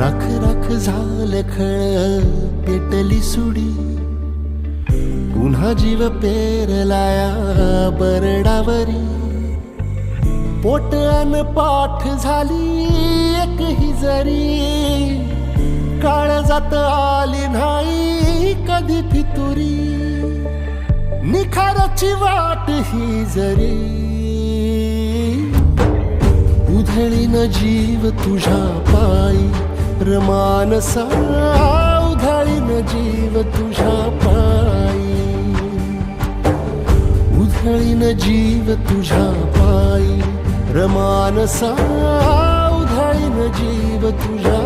राख राख झालं खळ पेटली सुडी, पुन्हा जीव पेरलाया बरडावरी. पोट अन पाठ झाली एक ही जरी, काळजात आली नाही कधी फितुरी. निखाराची वाट ही जरी, उधळीन जीव तुझ्या पायी रमानसा. उधळीन जीव तुझ्या पायी, उधळीन जीव तुझ्या पायी रमानसा. उधळीन जीव तुझ्या